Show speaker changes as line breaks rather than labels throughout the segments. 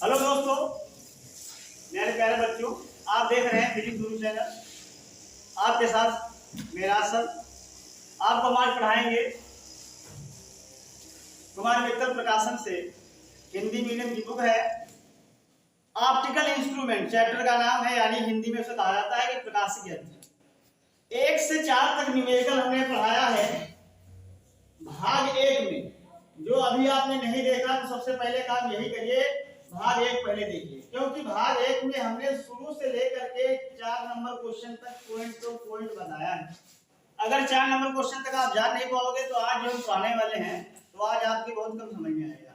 Hello दोस्तों, मेरे प्यारे बच्चों, आप देख रहे हैं फिजिक्स गुरु चैनल। आपके साथ मेरा सर आपको आज पढ़ाएंगे कुमार मित्तल प्रकाशन से हिंदी मीडियम की बुक है ऑप्टिकल इंस्ट्रूमेंट। चैप्टर का नाम है, यानी हिंदी में उसे कहा जाता है कि प्रकाशिक यंत्र। 1 से 4 तक न्यूमेरिकल हमने पढ़ाया है भाग 1 में। जो अभी आपने नहीं देखा तो सबसे पहले काम यही करिए, भाग 1 पहले देखिए, क्योंकि भाग 1 में हमने शुरू से लेकर के 4 नंबर क्वेश्चन तक पॉइंट टू पॉइंट बताया है। अगर 4 नंबर क्वेश्चन तक आप जान नहीं पाओगे तो आज जो हम पढ़ाने वाले हैं तो आज आपके बहुत कम समझ में आएगा।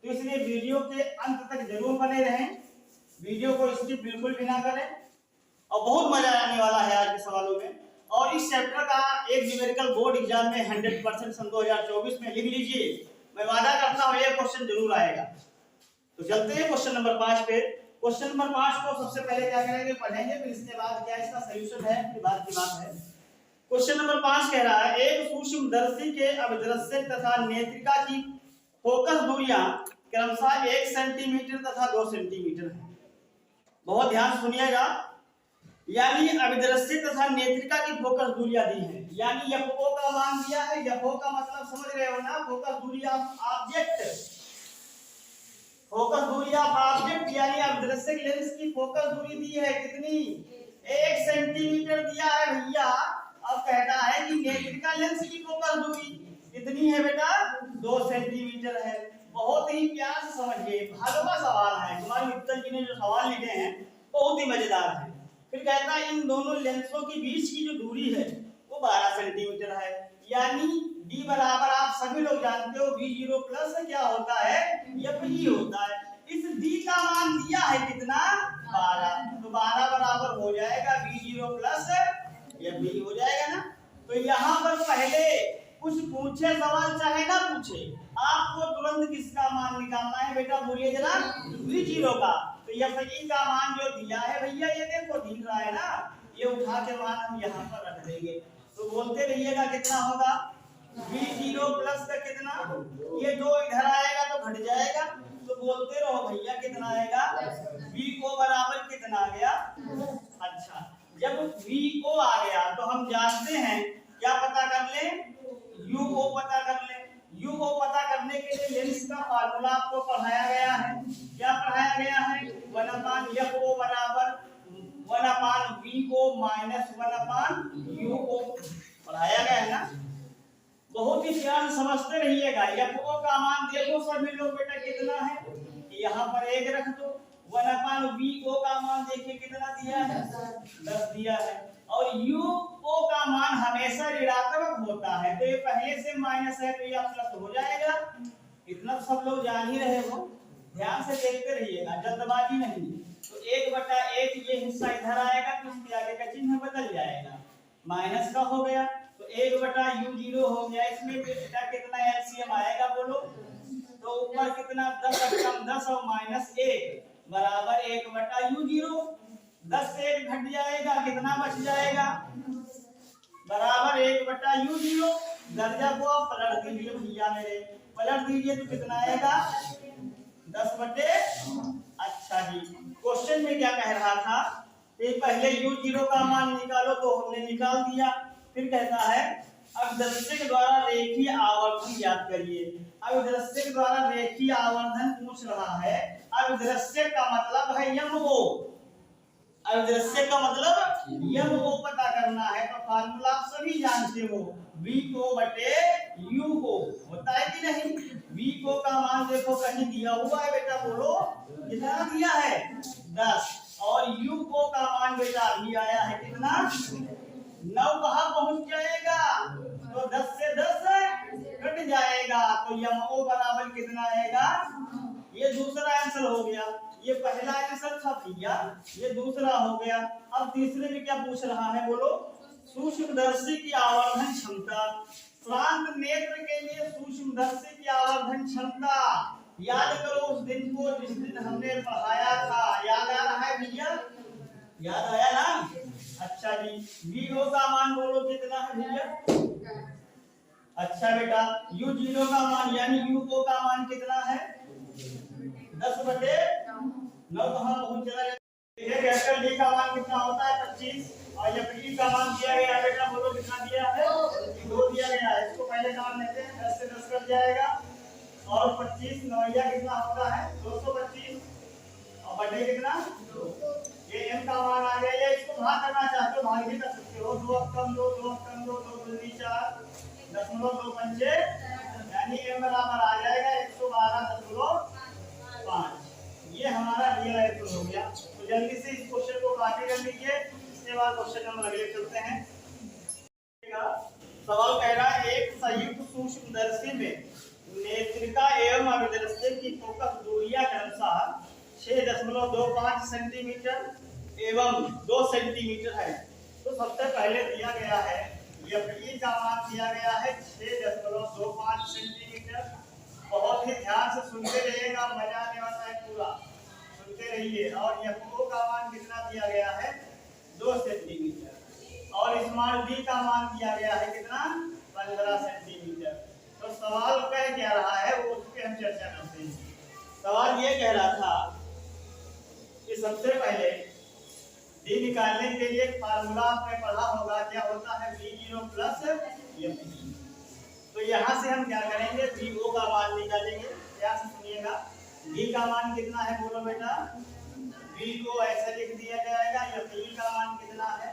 तो इसलिए वीडियो के अंत तक जरूर बने रहें, वीडियो को स्किप बिल्कुल भी ना करें, और बहुत मजा आने वाला है आज के सवालों में। और इस चैप्टर का एक न्यूमेरिकल बोर्ड एग्जाम में 100% सन 2024 में लिख लीजिए, मैं वादा करता हूँ ये क्वेश्चन जरूर आएगा। तो चलते हैं क्वेश्चन नंबर 5 पे। क्वेश्चन नंबर 5 को सबसे पहले क्या करेंगे, पढ़ेंगे, फिर इसके बाद क्या इसका सॉल्यूशन है, फिर बाद की बात है। क्वेश्चन नंबर 5 कह रहा है, एक सूक्ष्मदर्शी के अभिदृश्य तथा नेत्रिका की फोकस दूरियां क्रमशः 1 सेंटीमीटर तथा 2 सेंटीमीटर है। बहुत ध्यान सुनिएगा, यानी अभिदृश्य तथा नेत्रिका की फोकस दूरियां दी है, यानी एफओ का मान दिया है। एफओ का मतलब समझ रहे हो ना, फोकस दूरी ऑफ ऑब्जेक्ट। फोकस दूरी ऑफ ऑब्जेक्ट यानी अभिदृश्य लेंस की फोकस दूरी दी है कितनी, 1 सेंटीमीटर दिया है भैया। अब कहता है कि नेत्रिका लेंस की फोकस दूरी कितनी है बेटा, 2 सेंटीमीटर है। बहुत ही प्यार से समझिए, भागवा सवाल है। कुमार मित्तल जी ने जो सवाल लिखे हैं बहुत ही मजेदार है। फिर कहता है इन दोनों लेंसों के बीच की जो दूरी है वो 12 सेंटीमीटर है, यानी d बराबर आप सभी लोग जानते हो v0 प्लस क्या होता है, fE होता है। इस d का मान दिया है कितना, 12, तो 12 बराबर हो जाएगा v0 प्लस fE हो जाएगा ना। तो यहाँ पर पहले कुछ पूछे सवाल चाहे ना पूछे, आपको तुरंत किसका मान निकालना है बेटा, बोलिए जरा, v0 का। तो fE का मान जो दिया है भैया, ये देखो दिख रहा है ना, ये उठा के मान हम यहाँ पर रख देंगे। तो बोलते रहिएगा कितना होगा, v0 प्लस का कितना, ये 2 इधर आएगा तो घट जाएगा, तो बोलते रहो भैया कितना आएगा, v बराबर कितना आ गया। अच्छा, जब v आ गया तो हम जानते हैं क्या पता कर ले, u पता कर ले। u पता करने के लिए लेंस का फार्मूला आपको पढ़ाया गया है। क्या पढ़ाया गया है, 1/fo बराबर 1/v माइनस 1/u पढ़ाया गया है ना। बहुत ही प्यार से समझते रहिएगा। fo का मान देखो सभी लोग बेटा कितना है, यहाँ पर 1 रख दो। 1/v का मान देखिए कितना दिया है, 10 दिया है। और u का मान हमेशा ऋणात्मक होता है, तो ये पहले से माइनस है तो ये प्लस हो जाएगा। इतना सब लोग जान ही रहे हो, ध्यान से देखते रहिएगा, जल्दबाजी नहीं। तो 1/1 ये हिस्सा इधर आएगा तो इसके आगे का चिन्ह बदल जाएगा, माइनस का हो गया तो 1/u0 हो गया। इसमें बेटा कितना एलसीएम आएगा बोलो, तो ऊपर कितना 10 कम 10 और माइनस 1 बराबर 1/u0। 10 से 1 घट जाएगा, कितना बच जाएगा, बराबर 1/u0। दर्जा को आप पलट दीजिए भैया मेरे, पलट दीजिए तो कितना आएगा, 10/। अच्छा जी, क्वेश्चन में क्या कह रहा था, पहले u0 का मान निकालो, तो हमने निकाल दिया। फिर कहता है अभिदृश्य के द्वारा रेखीय आवर्धन ज्ञात करिए। अभिदृश्य के द्वारा रेखीय आवर्धन पूछ रहा है। अभिदृश्य का मतलब है MO, अभिदृश्य का मतलब MO पता करना है। तो फार्मूला आप सभी जानते हो, v/u होता है कि नहीं। v का मान देखो कहीं दिया हुआ है बेटा, बोलो कितना दिया है, 10। और u का मान बेटा अभी आया है कितना, 9। कहाँ पहुंच जाएगा, तो 10 से 10 कट जाएगा, तो MO बराबर कितना आएगा। ये दूसरा आंसर हो गया, ये पहला आंसर था भैया, ये दूसरा हो गया। अब तीसरे में क्या पूछ रहा है बोलो, सूक्ष्मदर्शी की आवर्धन क्षमता। श्रांत नेत्र के लिए सूक्ष्मदर्शी की आवर्धन क्षमता याद करो उस दिन को जिस दिन हमने पढ़ाया था, याद आ रहा है भैया, याद आया ना। अच्छा जी, v0 का मान बोलो कितना है भैया। अच्छा बेटा, u0 का मान यानी u का मान कितना है, 10/। 9 कहाँ पहुंच चला गया। देखिए कैपिटल डी का मान कितना होता है 25 और ये पी का मान दिया गया है बेटा बोलो कितना दिया है 2 दिया गया है। इसको पहले काम लेते हैं 10 से 10 कट जाएगा और 25 नौया कितना होता है 225 और बटे कितना 2। ये m का मान आ गया। ये इसको भाग करना चाहते हो भाग भी कर सकते हो 2 कम 2 2 कम 2 2 दूनी 4 दशमलव 2 पंचे यानी m बराबर आ जाएगा 112.5। ये हमारा रियल आंसर हो गया। तो जल्दी से इस क्वेश्चन को कॉपी कर लीजिए। इसके बाद क्वेश्चन नंबर अगले चलते हैं। सवाल कह रहा है एक संयुक्त सूक्ष्मदर्शी में नेत्रिका एवं अभिदृश्य की फोकस दूरियां क्रमशः 6.25 सेंटीमीटर एवं 2 सेंटीमीटर है। तो सबसे पहले दिया गया है एफई का मान दिया गया है 6.25 सेंटीमीटर। बहुत ही ध्यान से सुनते रहिएगा मजा आने वाला है पूरा सुनते रहिए। और एफओ का मान कितना दिया गया है 2 सेंटीमीटर और स्मॉल डी का मान दिया गया है कितना 15 सेंटीमीटर। तो सवाल कह क्या रहा है वो उस पर हम चर्चा करते हैं। सवाल ये कह रहा था कि सबसे पहले डी निकालने के लिए एक फार्मूला आपने पढ़ा होगा क्या होता है V0 प्लस एफई। तो यहाँ से हम क्या करेंगे VO का मान निकालेंगे। क्या सुनिएगा D का मान कितना है बोलो बेटा VO ऐसे लिख दिया जाएगा। एफई का मान कितना है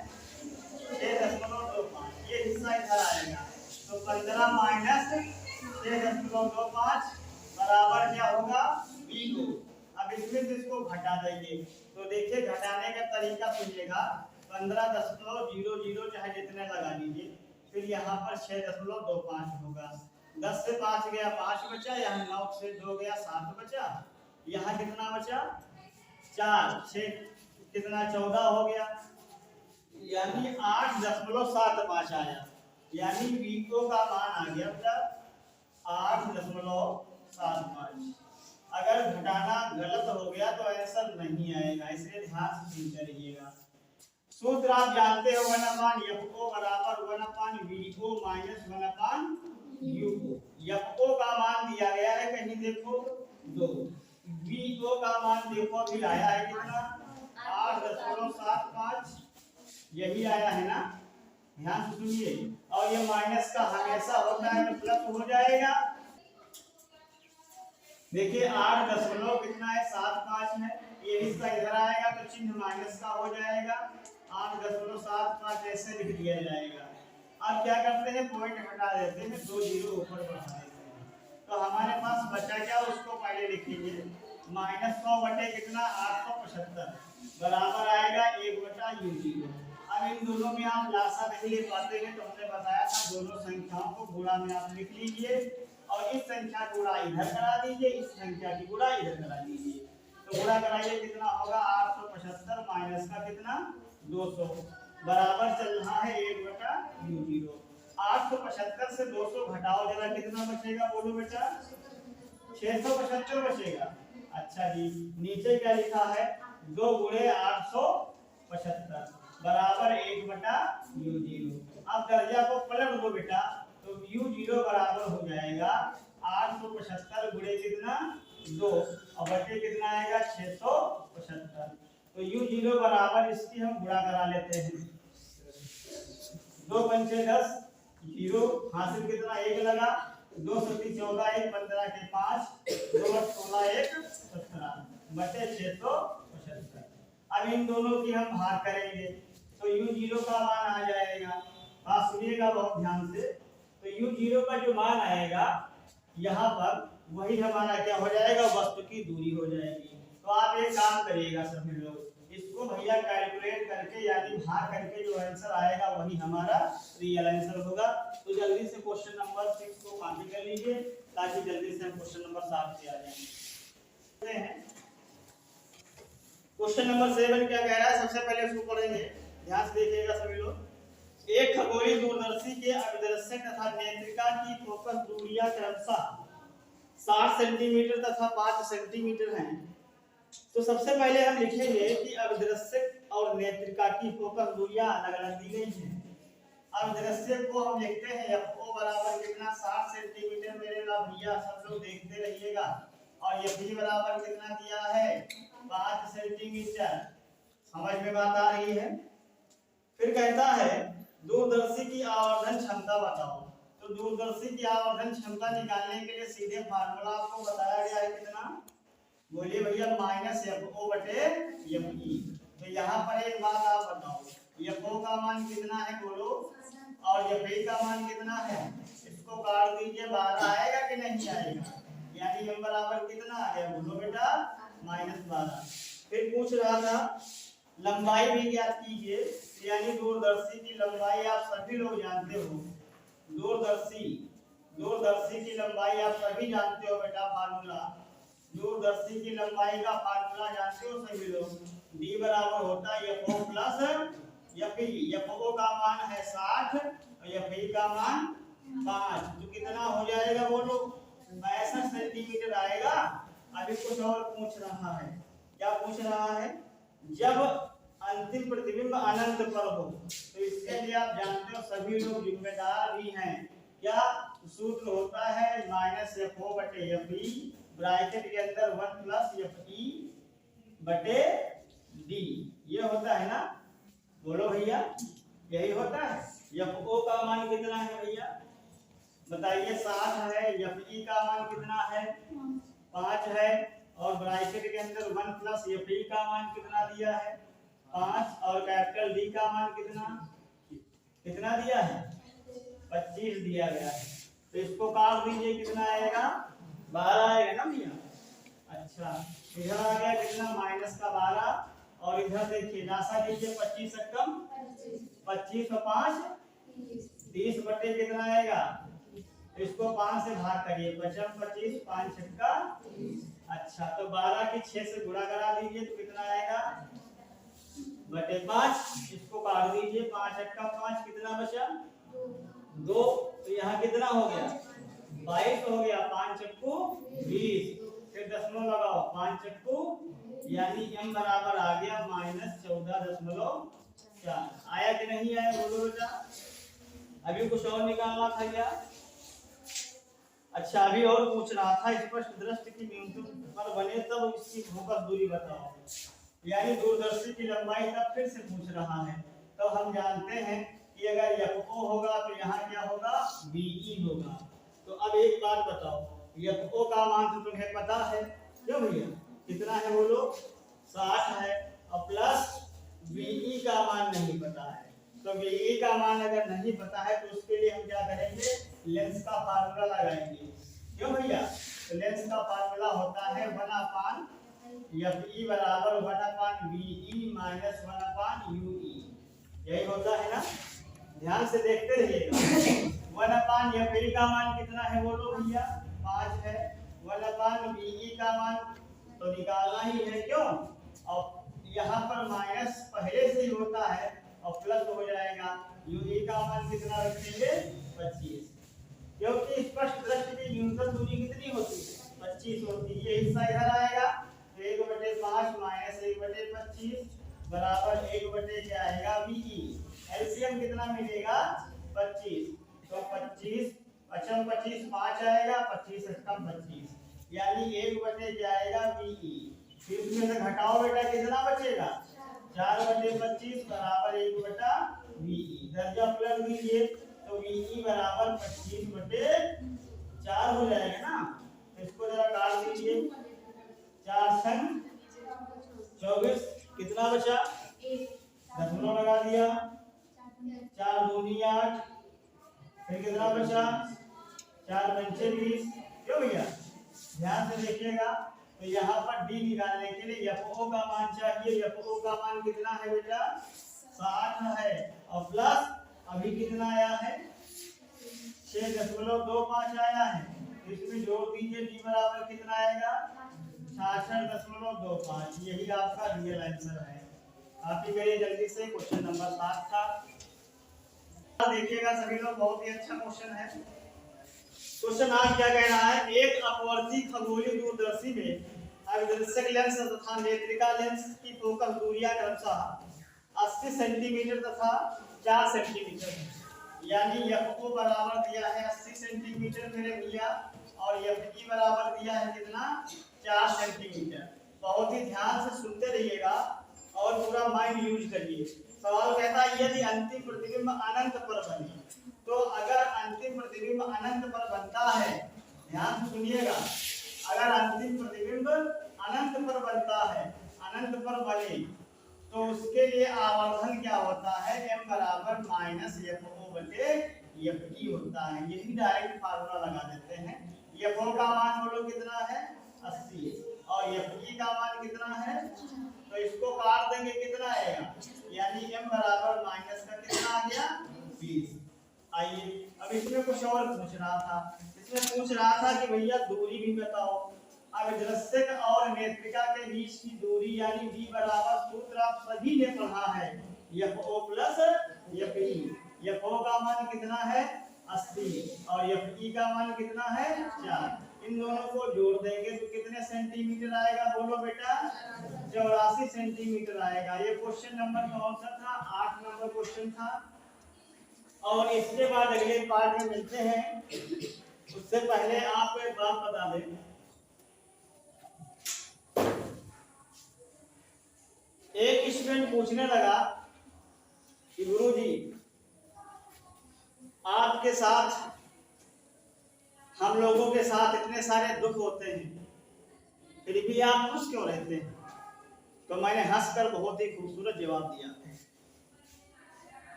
6.25 ये हिस्सा इधर आएगा। तो 15 माइनस 6.25 बराबर क्या होगा VO। अब इसमें से इसको घटा देंगे। तो देखिए घटाने का तरीका सुनिएगा 15.00 चाहे जितने लगा लीजिए फिर यहाँ पर 6.25 होगा। 10 से 5 गया 5 बचा। यहाँ 9 से 2 गया 7 बचा। यहाँ कितना बचा 4 6 कितना 14 हो गया यानी 8.75 आया। यानी VO का मान आ गया बेटा 8.75। अगर घटाना गलत हो गया तो आंसर नहीं आएगा इसलिए ध्यान से सुनते रहिएगा। सूत्र आप जानते हो 1/FO बराबर 1/VO माइनस 1/UO। FO का मान दिया गया है कहीं देखो 2। VO का मान देखो अभी आया है कितना 8.75 यही आया है ना। ध्यान से सुनिए और ये माइनस का हमेशा होता है तो प्लस हो जाएगा। देखिए 8.75 है ये हिस्सा इधर आएगा तो चिन्ह माइनस का हो जाएगा 8.75 ऐसे लिख दिया जाएगा। अब क्या करते हैं पॉइंट हटा देते हैं 2 जीरो ऊपर बढ़ा देते हैं। तो हमारे पास बचा क्या उसको पहले लिखेंगे -100 बटे कितना 875 बराबर आएगा 1/U0। अब इन दोनों में आप लासा नहीं ले पाते हैं तो हमने बताया था दोनों संख्याओं को गुणा में आप लिख लीजिए और इस संख्या को गुणा इधर करा दीजिए इस संख्या की गुणा इधर करा दीजिए। तो गुणा कराइए कितना होगा 875 माइनस का कितना 200 बराबर चल रहा है 1/U0। 875 से 200 घटाओ जरा कितना बचेगा बोलो बेटा 675 बचेगा। अच्छा जी नीचे क्या लिखा है 2 × 875 बराबर 1/U0। अब दर्जा को पलट दो बेटा तो U0 बराबर हो जाएगा 875 गुणे कितना 2 और बटे कितना आएगा 675। तो U0 बराबर इसकी हम गुणा करा लेते हैं 2 पंचे 10 0 हासिल कितना 1 लगा 2 सती 14 1 15 के 5 2 16 1 17 बटे 675। अब इन दोनों की हम भाग करेंगे तो U0 का मान आ जाएगा। बात सुनिएगा बहुत ध्यान से। तो U0 का जो मान आएगा यहाँ पर वही हमारा क्या हो जाएगा वस्तु की दूरी हो जाएगी। तो आप एक काम करिएगा सभी लोग इसको भैया कैलकुलेट करके यानी भाग करके जो आंसर आएगा वही हमारा रियल आंसर होगा। तो जल्दी से क्वेश्चन नंबर 6 को कॉपी कर लीजिए ताकि जल्दी से हम क्वेश्चन नंबर 7 पे आ जाएंगे। क्वेश्चन नंबर 7 क्या कह रहा है सबसे पहले उसको पढ़ेंगे ध्यान से देखिएगा सभी लोग। एक खगोलीय दूरदर्शी के अभिदृश्य तथा नेत्रिका की फोकस दूरियां क्रमशः 60 सेंटीमीटर तथा 5 सेंटीमीटर हैं। तो सबसे पहले हम लिखेंगे कि अभिदृश्य और नेत्रिका की फोकस दूरियां अलग अलग दी गई हैं। अभिदृश्य को हम लिखते हैं FO बराबर कितना 60 सेंटीमीटर मेरे भैया सब लोग देखते रहिएगा और FE बराबर कितना दिया है 5 सेंटीमीटर। समझ में बात आ रही है। फिर कहता है दूरदर्शी की आवर्धन क्षमता बताओ। तो दूरदर्शी की आवर्धन क्षमता निकालने के लिए सीधे फार्मूला आपको बताया गया है कितना, बोलिए भैया, -FO/FE। तो यहाँ पर एक बात आप बताओ, FO का मान कितना है बोलो, और FE का मान कितना है। इसको काट दीजिए, 12 आएगा कि नहीं आएगा, यानी m बराबर कितना आ गया बोलो बेटा, -12। फिर पूछ रहा था लंबाई भी ज्ञात कीजिए, यानी दूरदर्शी की लंबाई आप सभी लोग जानते हो। दूरदर्शी की लंबाई आप सभी जानते हो बेटा, फार्मूला दूरदर्शी की लंबाई का फार्मूला जानते हो सभी लोग। D बराबर होता है FO प्लस FE। FO का मान है 60 और FE का मान 5, तो कितना हो जाएगा बोलो, 62 सेंटीमीटर आएगा। अभी कुछ और पूछ रहा है, क्या पूछ रहा है, जब अंतिम प्रतिबिंब अनंत पर हो, तो इसके लिए आप जानते हो सभी लोग जिम्मेदार भी हैं, क्या सूत्र होता है -FO/FE ब्रैकेट के अंदर 1 + FE/D, ये होता है ना, बोलो भैया, यही होता है। FO का मान कितना है भैया बताइए, 60 है। FE का मान कितना है, 5 है, और ब्रैकेट के अंदर 1 + FE का मान कितना दिया है, 5, और कैपिटल D का मान कितना दिया है, 25 दिया गया है। तो इसको काट दीजिए, कितना आएगा, 12 आएगा ना भैया। अच्छा, इधर आ गया कितना, -12, और इधर देखिए नासा लीजिए, 25 से कम 25 और 5 30 बटे कितना आएगा, इसको 5 से भाग करिए, 55 25 5 छक्का। अच्छा, तो 12 की 6 से गुणा करा दीजिए, तो कितना आएगा बटे 5, इसको काट दीजिए, 5 छक्का 5, कितना बचा 2। तो यहाँ कितना हो गया, 22 हो गया, 5 चक्कू 20, फिर दशमलव लगाओ, 5 चक्कू, यानी m बराबर आ गया -14.4। आया कि नहीं आया बोलो बेटा। अभी कुछ और निकालना था क्या। अच्छा, अभी और पूछ रहा था, स्पष्ट दृष्टि की न्यूनतम पर बने तब इसकी फोकस दूरी बताओ, यानी दूरदर्शी की लंबाई तब फिर से पूछ रहा है। तो हम जानते हैं कि अगर FO होगा तो यहाँ क्या होगा, BE होगा। तो अब एक बात बताओ, FO का मान तो तुम्हें पता है, क्यों भैया, कितना है बोलो, 60 है, और प्लस BE का मान नहीं पता है। तो BE का मान अगर नहीं पता है तो उसके लिए हम क्या करेंगे, लेंस का फार्मूला लगाएंगे, क्यों भैया। तो लेंस का फार्मूला होता है 1/FE बराबर 1/BE माइनस 1/UE, यही होता है ना। ध्यान से देखते रहिएगा। 1/FE का मान कितना है बोलो भैया, 5 है। 1/BE का मान तो निकालना ही है, क्यों, और यहाँ पर माइनस पहले से ही होता है और प्लस हो जाएगा। UE का मान कितना रखेंगे, 25, क्योंकि स्पष्ट दृष्टि की न्यूनतम दूरी कितनी होती है, 25 होती है। ये हिस्सा इधर आएगा, तो 1/5 माइनस 1/25 बराबर 1 क्या आएगा, BE। एलसीएम कितना मिलेगा, 25, तो 25 अच्छा 25 5 आएगा, 25 से कम 25, यानी 1 क्या आएगा, BE। फिर इसमें से घटाओ बेटा, कितना बचेगा, 4/25 बराबर 1/BE। दर्जा पलट दीजिए, तो BE बराबर 25/4 हो जाएगा ना। तो इसको जरा काट दीजिए, 4 संग 24, कितना बचा, दशमलव लगा दिया, 4 दूनी 8, फिर कितना बचा, 4 पंचे 20, क्यों भैया। ध्यान से देखिएगा, तो यहाँ पर D निकालने के लिए FO का मान चाहिए। FO का मान कितना है बेटा, 60 है, और प्लस अभी कितना आया है, 6.25 आया है, इसमें जोड़ दीजिए, D बराबर कितना आएगा, 66.25। यही आपका रियल आंसर है। कॉपी करिए जल्दी से, क्वेश्चन नंबर 7 था। देखिएगा सभी लोग, बहुत ही अच्छा क्वेश्चन है। क्वेश्चन आज क्या कह रहा है, एक अपवर्ती खगोलीय दूरदर्शी में अभिदर्शक लेंस तथा नेत्रिका लेंस की फोकस दूरियां क्रमशः 80 सेंटीमीटर तथा 4 सेंटीमीटर है। यानी FO बराबर दिया है 80 सेंटीमीटर मेरे भैया, और FE बराबर दिया है कितना, 4 सेंटीमीटर। बहुत बहुत ही ध्यान से सुनते रहिएगा और पूरा माइंड यूज करिए। सवाल कहता है यदि अंतिम प्रतिबिंब अनंत पर बने, तो अगर अंतिम प्रतिबिंब अनंत पर बनता है, ध्यान से सुनिएगा, अगर अंतिम प्रतिबिंब अनंत पर बनता है, अनंत पर बने, तो उसके लिए आवर्धन क्या होता है, m बराबर माइनस FO बटे FE होता है। यही डायरेक्ट फार्मूला लगा देते हैं। FO का मान बोलो कितना है 80 और FE का मान कितना है, तो इसको काट देंगे कितना आएगा, यानी m बराबर माइनस का कितना आ गया 20। आइए अब इसमें कुछ और पूछ रहा था, इसमें पूछ रहा था कि भैया दूरी भी बताओ। अब दृश्यक और नेत्रिका के बीच की दूरी यानी d बराबर सूत्र आप सभी ने पढ़ा है FO प्लस FE। FO का मान कितना है 80 और FE का मान कितना है 4। इन दोनों को जोड़ देंगे तो कितने सेंटीमीटर आएगा, बोलो बेटा 84 सेंटीमीटर आएगा। ये क्वेश्चन नंबर कौन सा था, 8 नंबर क्वेश्चन था। और इसके बाद अगले पार्ट में मिलते हैं। उससे पहले आपको एक बात बता दें, एक स्टूडेंट पूछने लगा कि गुरुजी आपके साथ, हम लोगों के साथ इतने सारे दुख होते हैं, फिर भी आप खुश क्यों रहते हैं? तो मैंने हंसकर बहुत ही खूबसूरत जवाब दिया।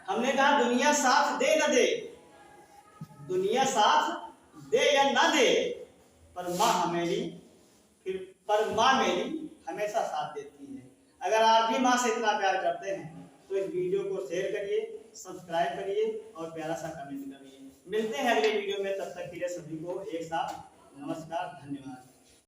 हमने कहा दुनिया साथ दे न दे, दुनिया साथ दे या ना दे, पर माँ मेरी हमेशा साथ देती है। अगर आप भी माँ से इतना प्यार करते हैं तो इस वीडियो को शेयर करिए, सब्सक्राइब करिए और प्यारा सा कमेंट करिए। मिलते हैं अगले वीडियो में, तब तक के लिए सभी को एक साथ नमस्कार, धन्यवाद।